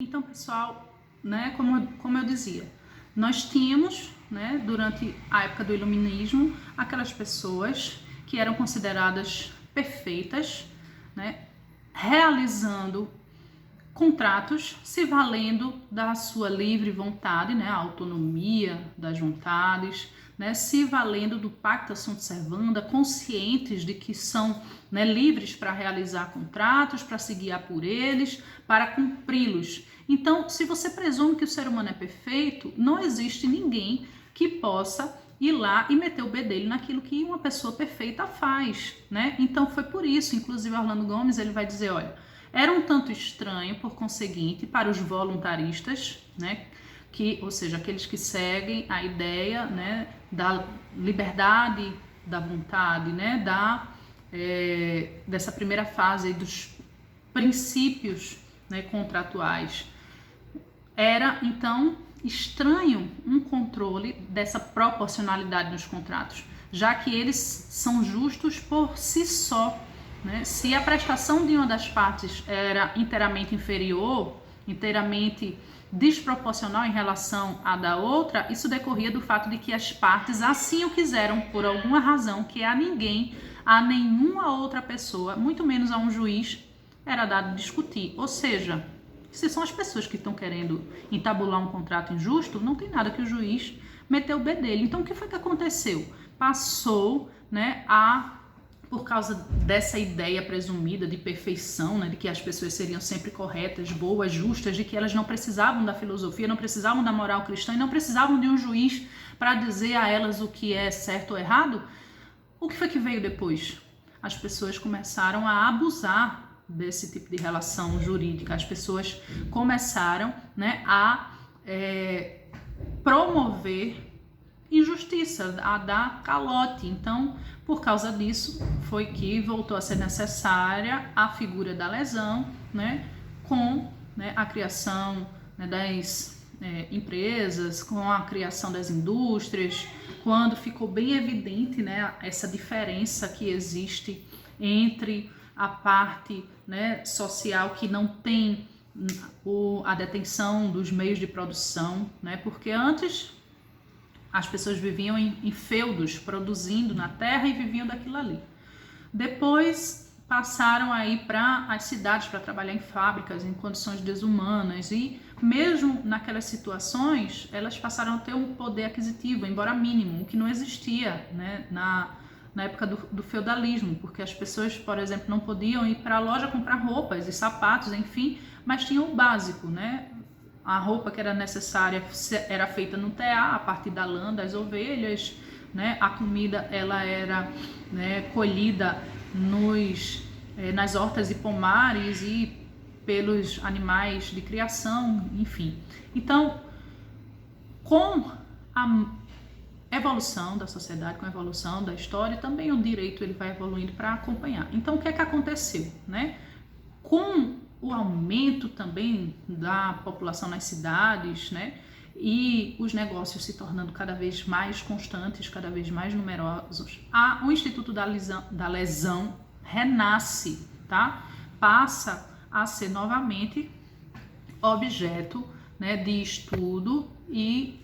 Então, pessoal, né, como eu dizia, nós tínhamos, né, durante a época do iluminismo, aquelas pessoas que eram consideradas perfeitas, né, realizando contratos, se valendo da sua livre vontade, né, a autonomia das vontades, né, se valendo do pacta sunt servanda, conscientes de que são, né, livres para realizar contratos, para se guiar por eles, para cumpri-los. Então, se você presume que o ser humano é perfeito, não existe ninguém que possa ir lá e meter o bedelho naquilo que uma pessoa perfeita faz, né? Então foi por isso, inclusive Orlando Gomes, ele vai dizer, olha, era um tanto estranho, por conseguinte, para os voluntaristas, né, ou seja, aqueles que seguem a ideia, né, da liberdade da vontade, né, dessa primeira fase dos princípios, né, contratuais. Era, então, estranho um controle dessa proporcionalidade nos contratos, já que eles são justos por si só. Né? Se a prestação de uma das partes era inteiramente inferior, inteiramente desproporcional em relação à da outra, isso decorria do fato de que as partes assim o quiseram, por alguma razão que a ninguém, a nenhuma outra pessoa, muito menos a um juiz, era dado discutir. Ou seja, se são as pessoas que estão querendo entabular um contrato injusto, não tem nada que o juiz meteu o bedelho. Então, o que foi que aconteceu? Passou, né, por causa dessa ideia presumida de perfeição, né, de que as pessoas seriam sempre corretas, boas, justas, de que elas não precisavam da filosofia, não precisavam da moral cristã e não precisavam de um juiz para dizer a elas o que é certo ou errado. O que foi que veio depois? As pessoas começaram a abusar desse tipo de relação jurídica. As pessoas começaram, né, a promover injustiça, a dar calote. Então, por causa disso, foi que voltou a ser necessária a figura da lesão, né, com, né, a criação, né, das empresas, com a criação das indústrias, quando ficou bem evidente, né, essa diferença que existe entre a parte, né, social que não tem a detenção dos meios de produção, né, porque antes as pessoas viviam em feudos, produzindo na terra e viviam daquilo ali. Depois passaram aí para as cidades para trabalhar em fábricas, em condições desumanas, e mesmo naquelas situações, elas passaram a ter um poder aquisitivo, embora mínimo, o que não existia, né, na época do feudalismo, porque as pessoas, por exemplo, não podiam ir para a loja comprar roupas e sapatos, enfim, mas tinham o básico, né? A roupa que era necessária era feita no tear, a partir da lã das ovelhas, né? A comida ela era, né, colhida nas hortas e pomares e pelos animais de criação, enfim. Então, com a evolução da sociedade, com a evolução da história, também o direito ele vai evoluindo para acompanhar. Então, o que é que aconteceu, né? Com o aumento também da população nas cidades, né, e os negócios se tornando cada vez mais constantes, cada vez mais numerosos, o Instituto da Lesão renasce, tá? Passa a ser novamente objeto, né, de estudo e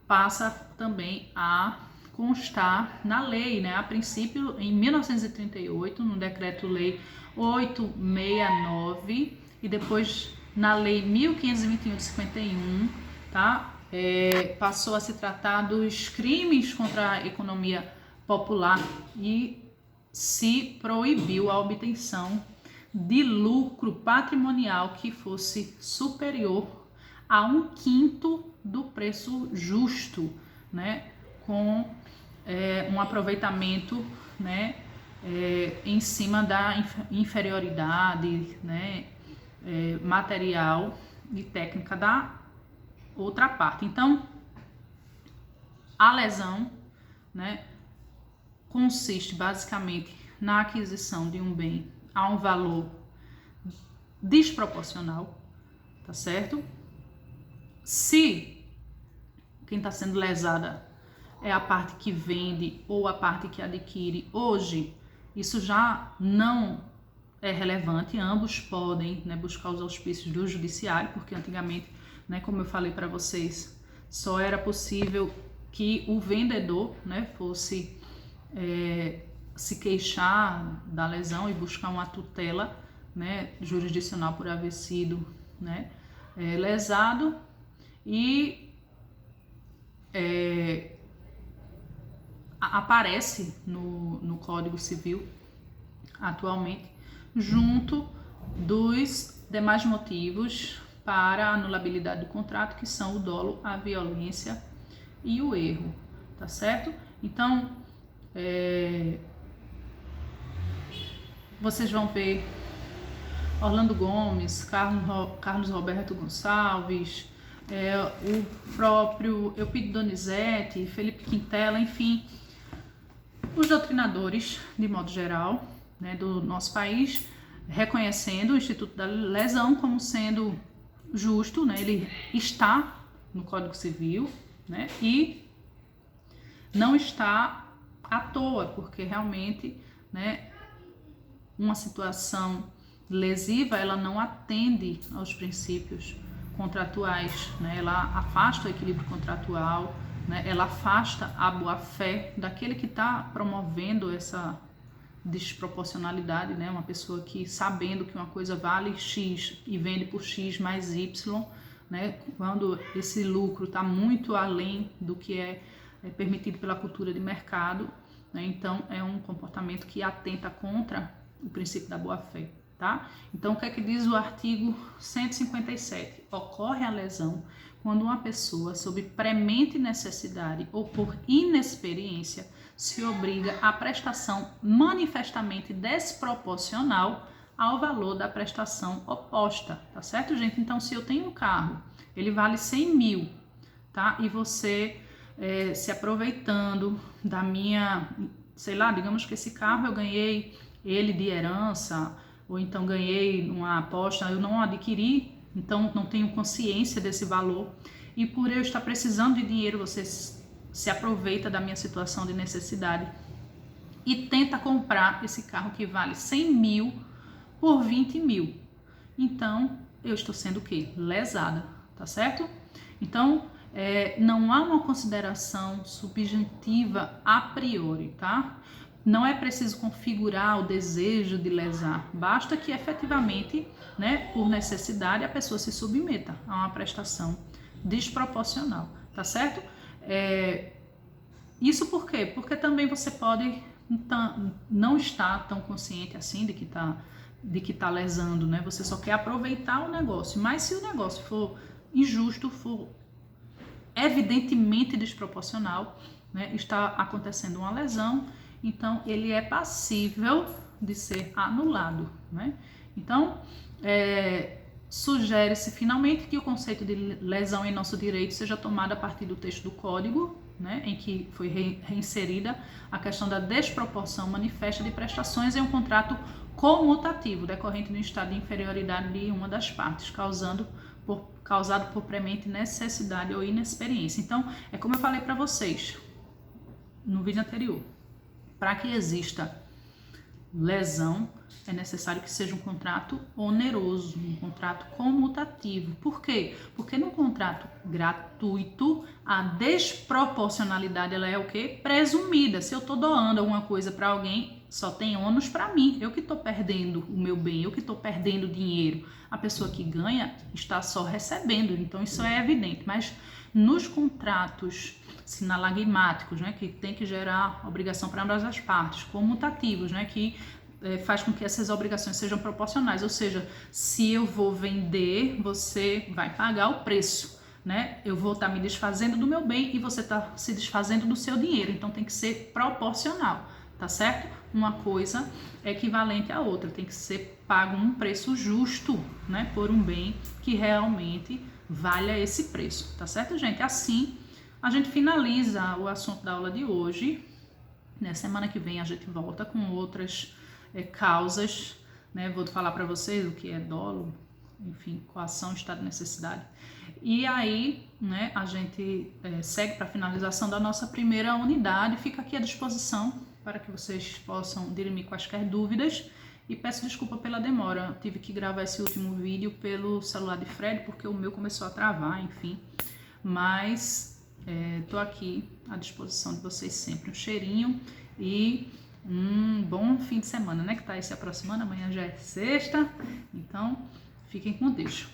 passa também a constar na lei, né? A princípio, em 1938, no Decreto-Lei 869 e depois na Lei 1521 de 51, tá? Passou a se tratar dos crimes contra a economia popular e se proibiu a obtenção de lucro patrimonial que fosse superior a 1/5 do preço justo, né? Com um aproveitamento, né, em cima da inferioridade, né, material e técnica da outra parte. Então, a lesão, né, consiste basicamente na aquisição de um bem a um valor desproporcional, tá certo? Se quem está sendo lesada é a parte que vende ou a parte que adquire, hoje isso já não é relevante, ambos podem, né, buscar os auspícios do judiciário, porque antigamente, né, como eu falei para vocês, só era possível que o vendedor, né, fosse se queixar da lesão e buscar uma tutela, né, jurisdicional por haver sido, né, lesado, e aparece no Código Civil atualmente, junto dos demais motivos para a anulabilidade do contrato, que são o dolo, a violência e o erro, tá certo? Então, vocês vão ver Orlando Gomes, Carlos Roberto Gonçalves, o próprio Eupídio Donizete, Felipe Quintela, enfim, os doutrinadores, de modo geral, né, do nosso país, reconhecendo o Instituto da Lesão como sendo justo, né, ele está no Código Civil, né, e não está à toa, porque realmente, né, uma situação lesiva, ela não atende aos princípios contratuais, né, ela afasta o equilíbrio contratual, né, ela afasta a boa-fé daquele que está promovendo essa desproporcionalidade, né, uma pessoa que, sabendo que uma coisa vale X e vende por X mais Y, né, quando esse lucro está muito além do que é permitido pela cultura de mercado, né, então é um comportamento que atenta contra o princípio da boa-fé. Tá? Então, o que é que diz o artigo 157? Ocorre a lesão quando uma pessoa, sob premente necessidade ou por inexperiência, se obriga à prestação manifestamente desproporcional ao valor da prestação oposta, tá certo, gente? Então, se eu tenho um carro, ele vale 100 mil, tá? E você se aproveitando da minha, sei lá, digamos que esse carro eu ganhei ele de herança, ou então ganhei uma aposta, eu não adquiri, então não tenho consciência desse valor, e por eu estar precisando de dinheiro, você se aproveita da minha situação de necessidade e tenta comprar esse carro que vale 100 mil por 20 mil. Então, eu estou sendo o quê? Lesada, tá certo? Então, não há uma consideração subjetiva a priori, tá? Não é preciso configurar o desejo de lesar, basta que efetivamente, né, por necessidade, a pessoa se submeta a uma prestação desproporcional, tá certo? Isso por quê? Porque também você pode não estar tão consciente assim de que tá lesando, né? Você só quer aproveitar o negócio, mas se o negócio for injusto, for evidentemente desproporcional, né, está acontecendo uma lesão, então ele é passível de ser anulado, né? Então, sugere-se finalmente que o conceito de lesão em nosso direito seja tomado a partir do texto do Código, né, em que foi reinserida a questão da desproporção manifesta de prestações em um contrato comutativo decorrente do estado de inferioridade de uma das partes, causado por premente necessidade ou inexperiência. Então, é como eu falei para vocês no vídeo anterior, para que exista lesão, é necessário que seja um contrato oneroso, um contrato comutativo. Por quê? Porque no contrato gratuito, a desproporcionalidade ela é o quê? Presumida. Se eu estou doando alguma coisa para alguém, só tem ônus para mim. Eu que estou perdendo o meu bem, eu que estou perdendo dinheiro. A pessoa que ganha está só recebendo, então isso é evidente. Mas nos contratos sinalagmáticos, né, que tem que gerar obrigação para ambas as partes, comutativos, né, que faz com que essas obrigações sejam proporcionais, ou seja, se eu vou vender, você vai pagar o preço, né? Eu vou estar me desfazendo do meu bem e você está se desfazendo do seu dinheiro, então tem que ser proporcional, tá certo? Uma coisa é equivalente à outra, tem que ser pago um preço justo, né, por um bem que realmente valha esse preço, tá certo, gente? Assim, a gente finaliza o assunto da aula de hoje. Na semana que vem a gente volta com outras causas, né? Vou falar para vocês o que é dolo, enfim, coação, estado de necessidade. E aí, né, a gente segue para a finalização da nossa primeira unidade. Fica aqui à disposição para que vocês possam dirimir quaisquer dúvidas E peço desculpa pela demora, tive que gravar esse último vídeo pelo celular de Fred, porque o meu começou a travar, enfim. Mas tô aqui à disposição de vocês sempre. Um cheirinho e um bom fim de semana, né? Que tá aí se aproximando, amanhã já é sexta. Então, fiquem com Deus.